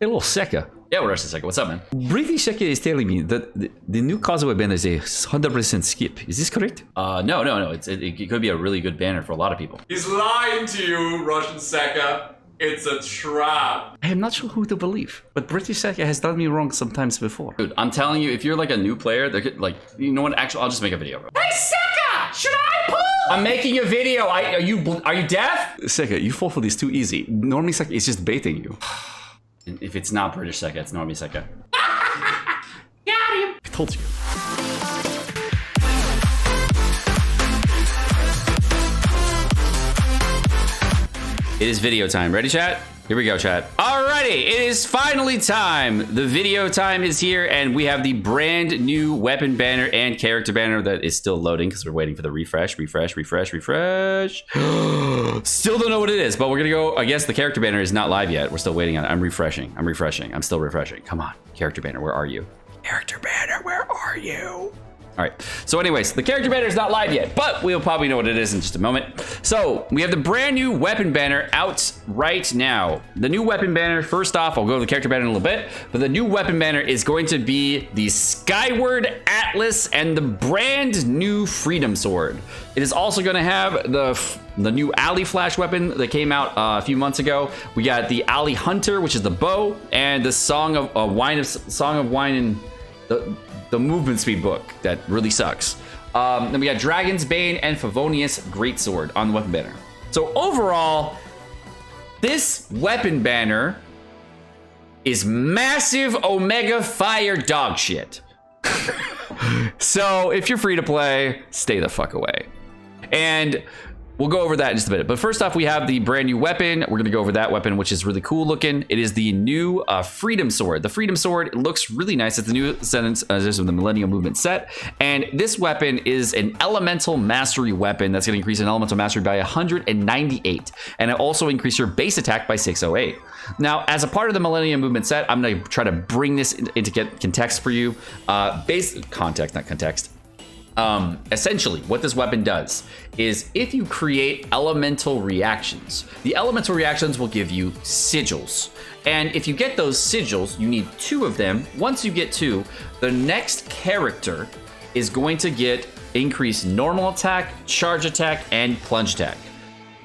Hey, little Seka. Yeah, we're rushing Seka. What's up, man? British Seka is telling me that the new Kazuha banner is a 100% skip. Is this correct? No. It could be a really good banner for a lot of people. He's lying to you, Russian Seka. It's a trap. I am not sure who to believe, but British Seka has done me wrong sometimes before. Dude, I'm telling you, if you're like a new player, they could, like, you know what? Actually, I'll just make a video. Bro. Hey, Seka! Should I pull? I'm making a video. Are you deaf? Seka, you fall for this too easy. Normally Seka is just baiting you. If it's not British Seka, it's Normie Seka. Got him. I told you. It is video time. Ready, chat? Here we go, chat. Alrighty, it is finally time. The video time is here, and we have the brand new weapon banner and character banner that is still loading because we're waiting for the refresh. Still don't know what it is, but we're gonna go. I guess the character banner is not live yet. We're still waiting on it. I'm refreshing. I'm still refreshing. Come on, character banner, where are you? Character banner, where are you? All right, so anyways, the character banner is not live yet, but we'll probably know what it is in just a moment. So we have the brand new weapon banner out right now. The new weapon banner, first off, I'll go to the character banner in a little bit, but the new weapon banner is going to be the Skyward Atlas and the brand new Freedom Sword. It is also going to have the new Alley Flash weapon that came out a few months ago. We got the Alley Hunter, which is the bow, and the Song of Wine and the movement speed book that really sucks. Then we got Dragon's Bane and Favonius Greatsword on the weapon banner. So overall, this weapon banner is massive Omega Fire dog shit. So if you're free to play, stay the fuck away. And we'll go over that in just a minute. But first off, we have the brand new weapon. We're going to go over that weapon, which is really cool looking. It is the new Freedom Sword. The Freedom Sword looks really nice. It's the new sentence of the Millennium Movement set. And this weapon is an Elemental Mastery weapon that's going to increase an Elemental Mastery by 198. And it also increase your base attack by 608. Now, as a part of the Millennium Movement set, I'm going to try to bring this into context for you. Essentially, what this weapon does is if you create elemental reactions, the elemental reactions will give you sigils. And if you get those sigils, you need 2 of them. Once you get 2, the next character is going to get increased normal attack, charge attack, and plunge attack.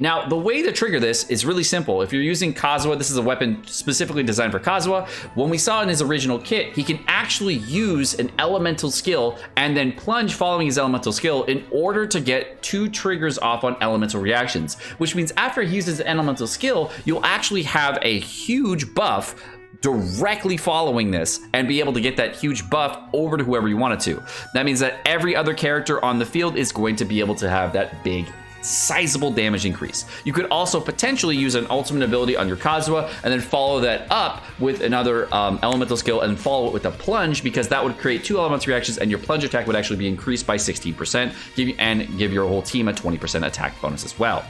Now, the way to trigger this is really simple. If you're using Kazuha, this is a weapon specifically designed for Kazuha. When we saw in his original kit, he can actually use an elemental skill and then plunge following his elemental skill in order to get 2 triggers off on elemental reactions, which means after he uses an elemental skill, you'll actually have a huge buff directly following this and be able to get that huge buff over to whoever you want it to. That means that every other character on the field is going to be able to have that big sizable damage increase. You could also potentially use an ultimate ability on your Kazuha and then follow that up with another elemental skill and follow it with a plunge, because that would create 2 elemental reactions and your plunge attack would actually be increased by 16% and give your whole team a 20% attack bonus as well.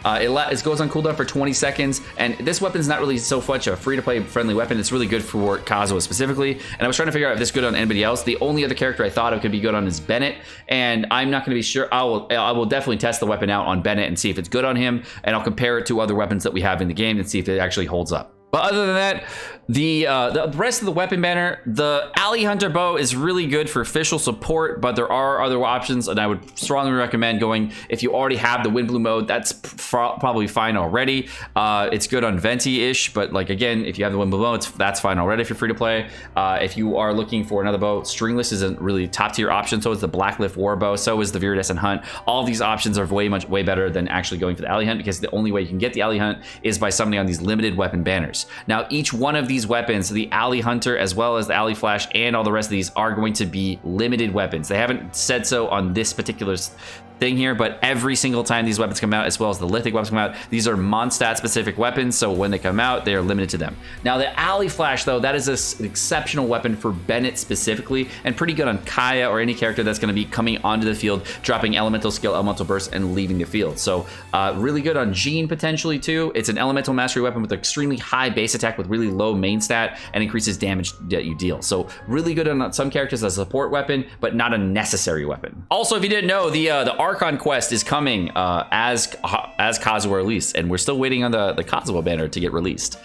It goes on cooldown for 20 seconds, and this weapon is not really so much a free-to-play friendly weapon. It's really good for Kazuha specifically, and I was trying to figure out if this is good on anybody else. The only other character I thought it could be good on is Bennett, and I'm not going to be sure. I will definitely test the weapon out on Bennett and see if it's good on him, and I'll compare it to other weapons that we have in the game and see if it actually holds up. But other than that, the rest of the weapon banner, the Alley Hunter bow is really good for official support, but there are other options, and I would strongly recommend going, if you already have the Wind Blue mode, that's probably fine already. It's good on Venti-ish, but like again, if you have the Wind Blue mode, that's fine already if you're free to play. If you are looking for another bow, Stringless is a really top tier option, so is the Blacklift War bow, so is the Viridescent Hunt. All these options are way better than actually going for the Alley Hunt, because the only way you can get the Alley Hunt is by summoning on these limited weapon banners. Now, each one of these weapons, the Alley Hunter as well as the Alley Flash and all the rest of these, are going to be limited weapons. They haven't said so on this particular thing here, but every single time these weapons come out, as well as the lithic weapons come out, these are Mondstadt specific weapons, so when they come out, they are limited to them. Now, the Alley Flash, though, that is an exceptional weapon for Bennett specifically, and pretty good on Kaya or any character that's going to be coming onto the field, dropping elemental skill, elemental burst, and leaving the field. So really good on Jean potentially too. It's an elemental mastery weapon with extremely high base attack with really low main stat and increases damage that you deal. So really good on some characters as a support weapon, but not a necessary weapon. Also, if you didn't know, the Archon Quest is coming as Kazuha release, and we're still waiting on the Kazuha banner to get released.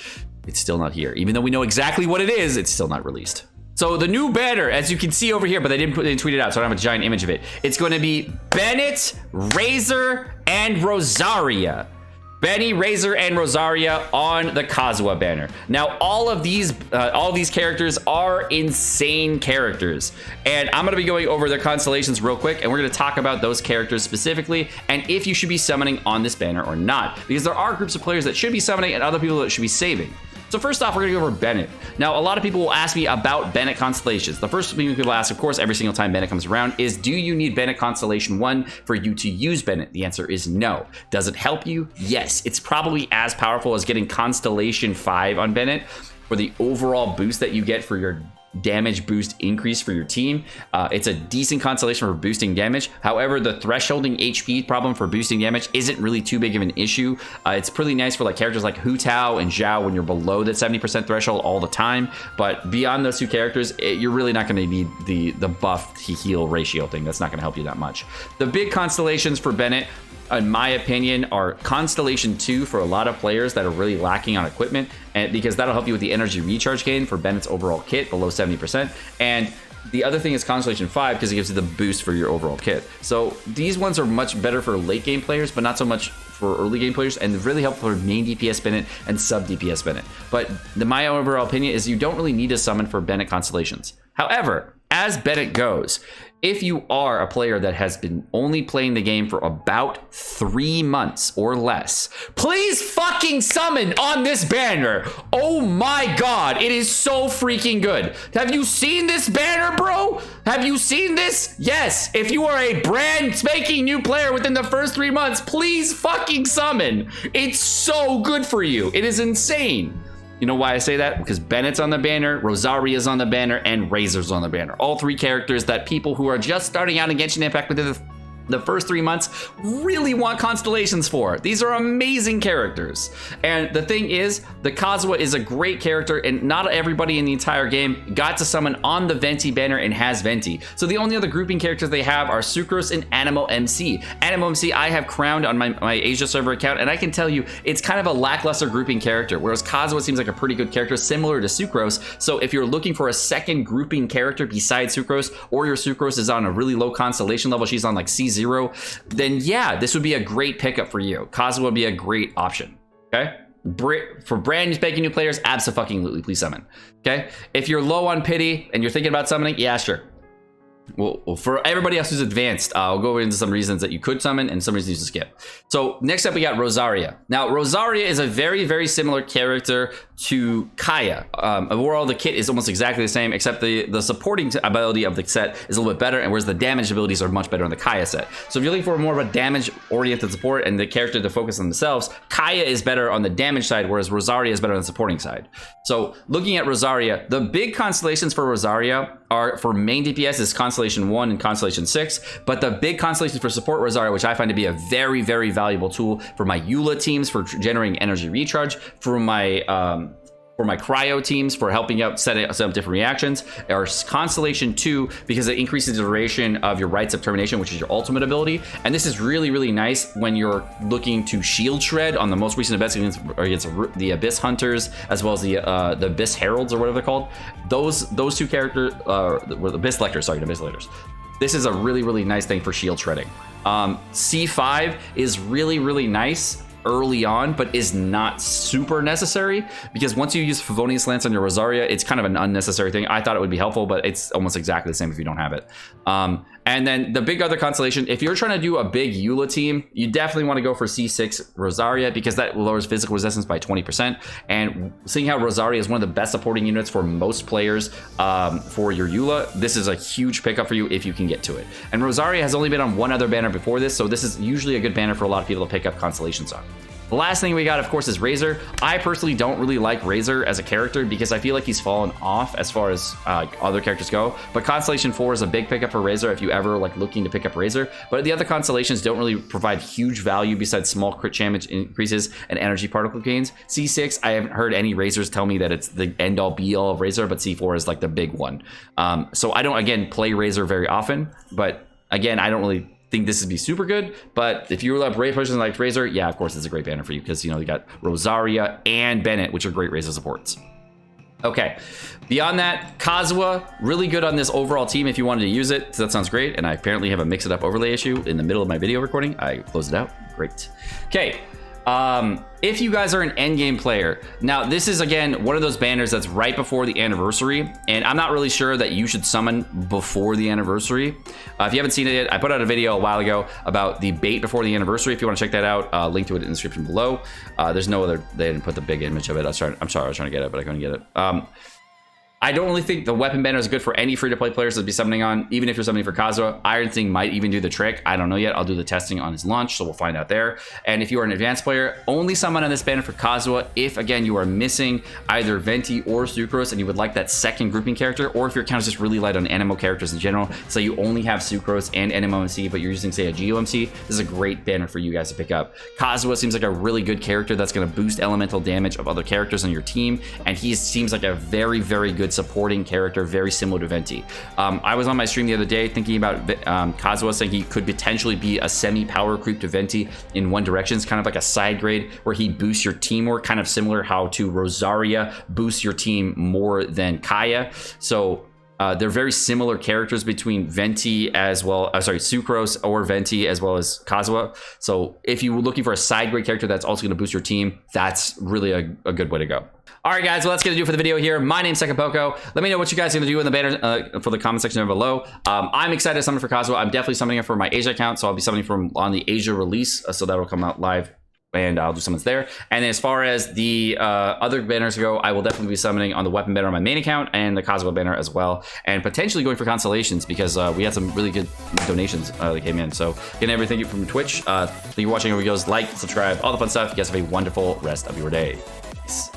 it's still not here. Even though we know exactly what it is, it's still not released. So the new banner, as you can see over here, but they didn't tweet it out, so I don't have a giant image of it. It's going to be Bennett, Razor, and Rosaria. Benny, Razor, and Rosaria on the Kazuha banner. Now, all of these characters are insane characters, and I'm gonna be going over their constellations real quick, and we're gonna talk about those characters specifically, and if you should be summoning on this banner or not, because there are groups of players that should be summoning and other people that should be saving. So first off, we're gonna go over Bennett. Now, a lot of people will ask me about Bennett constellations. The first thing people ask, of course, every single time Bennett comes around is, do you need Bennett Constellation 1 for you to use Bennett? The answer is no. Does it help you? Yes. It's probably as powerful as getting Constellation 5 on Bennett for the overall boost that you get for your damage boost increase for your team. It's a decent constellation for boosting damage. However, the thresholding HP problem for boosting damage isn't really too big of an issue. It's pretty nice for like characters like Hu Tao and Zhao when you're below that 70% threshold all the time. But beyond those two characters, you're really not going to need the buff to heal ratio thing. That's not going to help you that much. The big constellations for Bennett, in my opinion, are Constellation 2 for a lot of players that are really lacking on equipment, and because that'll help you with the energy recharge gain for Bennett's overall kit below 70%. And the other thing is Constellation 5 because it gives you the boost for your overall kit. So these ones are much better for late game players, but not so much for early game players, and really helpful for main DPS Bennett and sub DPS Bennett. But my overall opinion is you don't really need to summon for Bennett constellations. However, as Bennett goes, if you are a player that has been only playing the game for about 3 months or less, please fucking summon on this banner. Oh my god, it is so freaking good. Have you seen this banner, bro? Have you seen this? Yes. If you are a brand spanking new player within the first 3 months, please fucking summon. It's so good for you. It is insane. You know why I say that? Because Bennett's on the banner, Rosaria's on the banner, and Razor's on the banner. All three characters that people who are just starting out in Genshin Impact within the first 3 months really want constellations for. These are amazing characters. And the thing is, the Kazuha is a great character, and not everybody in the entire game got to summon on the Venti banner and has Venti. So the only other grouping characters they have are Sucrose and Animo MC. Animo MC I have crowned on my Asia server account, and I can tell you it's kind of a lackluster grouping character, whereas Kazuha seems like a pretty good character similar to Sucrose. So if you're looking for a second grouping character besides Sucrose, or your Sucrose is on a really low constellation level, she's on like C0, then yeah, this would be a great pickup for you. Kazuha would be a great option. Okay, for brand new spanking new players, abso-fucking-lutely, please summon. Okay, if you're low on pity and you're thinking about summoning, yeah, sure. Well, for everybody else who's advanced, I'll go into some reasons that you could summon and some reasons to skip. So next up, we got Rosaria. Now, Rosaria is a very, very similar character to Kaya. Overall, the kit is almost exactly the same, except the supporting ability of the set is a little bit better, and whereas the damage abilities are much better on the Kaya set. So if you're looking for more of a damage-oriented support and the character to focus on themselves, Kaya is better on the damage side, whereas Rosaria is better on the supporting side. So looking at Rosaria, the big constellations for Rosaria are for main DPS is Constellation 1 and Constellation 6, but the big constellations for support Rosaria, which I find to be a very, very valuable tool for my Eula teams for generating energy recharge, for my cryo teams for helping out set up different reactions, are Constellation 2 because it increases the duration of your Rites of Termination, which is your ultimate ability. And this is really, really nice when you're looking to shield shred on the most recent events against the Abyss Hunters, as well as the Abyss Heralds, or whatever they're called. Those two characters, Abyss Lectors, sorry, Abyss Lectors. This is a really, really nice thing for shield shredding. C5 is really, really nice early on, but is not super necessary, because once you use Favonius Lance on your Rosaria, it's kind of an unnecessary thing. I thought it would be helpful, but it's almost exactly the same if you don't have it. And then the big other constellation, if you're trying to do a big Eula team, you definitely want to go for C6 Rosaria, because that lowers physical resistance by 20%. And seeing how Rosaria is one of the best supporting units for most players for your Eula, this is a huge pickup for you if you can get to it. And Rosaria has only been on one other banner before this, so this is usually a good banner for a lot of people to pick up constellations on. The last thing we got, of course, is Razor. I personally don't really like Razor as a character because I feel like he's fallen off as far as other characters go. But Constellation 4 is a big pickup for Razor if you ever like looking to pick up Razor. But the other constellations don't really provide huge value besides small crit damage increases and energy particle gains. C6, I haven't heard any Razors tell me that it's the end-all be-all of Razor, but C4 is like the big one. So I don't, again, play Razor very often, but again, I don't really think this would be super good, but if you love Ray person like Razor, yeah, of course it's a great banner for you because, you know, you got Rosaria and Bennett, which are great Razor supports. Okay, beyond that, Kazuha, really good on this overall team if you wanted to use it. So that sounds great. And I apparently have a mix it up overlay issue in the middle of my video recording. I closed it out. Great. Okay. If you guys are an endgame player, now this is again one of those banners that's right before the anniversary, and I'm not really sure that you should summon before the anniversary. If you haven't seen it yet, I put out a video a while ago about the bait before the anniversary. If you want to check that out, link to it in the description below. There's no other, they didn't put the big image of it. I'm sorry, I was trying to get it, but I couldn't get it. I don't really think the weapon banner is good for any free-to-play players to be summoning on, even if you're summoning for Kazuha. Iron Thing might even do the trick. I don't know yet. I'll do the testing on his launch, so we'll find out there. And if you are an advanced player, only summon on this banner for Kazuha if, again, you are missing either Venti or Sucrose and you would like that second grouping character, or if your account is just really light on Anemo characters in general, so you only have Sucrose and NMOMC, but you're using, say, a GOMC, this is a great banner for you guys to pick up. Kazuha seems like a really good character that's going to boost elemental damage of other characters on your team, and he seems like a very, very good supporting character, very similar to Venti. I was on my stream the other day thinking about Kazuha, saying he could potentially be a semi-power creep to Venti in one direction. It's kind of like a side grade where he boosts your team more, kind of similar how to Rosaria boosts your team more than Kaya. So they're very similar characters between Venti as well, Sucrose or Venti as well as Kazuha. So if you're looking for a side grade character that's also going to boost your team, that's really a good way to go. All right, guys, well, that's going to do for the video here. My name's Sekapoko. Let me know what you guys are going to do in the banner for the comment section down below. I'm excited to summon for Kazuha. I'm definitely summoning it for my Asia account, so I'll be summoning from on the Asia release, so that'll come out live, and I'll do summons there. And then as far as the other banners go, I will definitely be summoning on the weapon banner on my main account and the Kazuha banner as well, and potentially going for constellations because we had some really good donations that came in. So again, everything you from Twitch. Thank you for watching our videos. Like, subscribe, all the fun stuff. You guys have a wonderful rest of your day. Peace.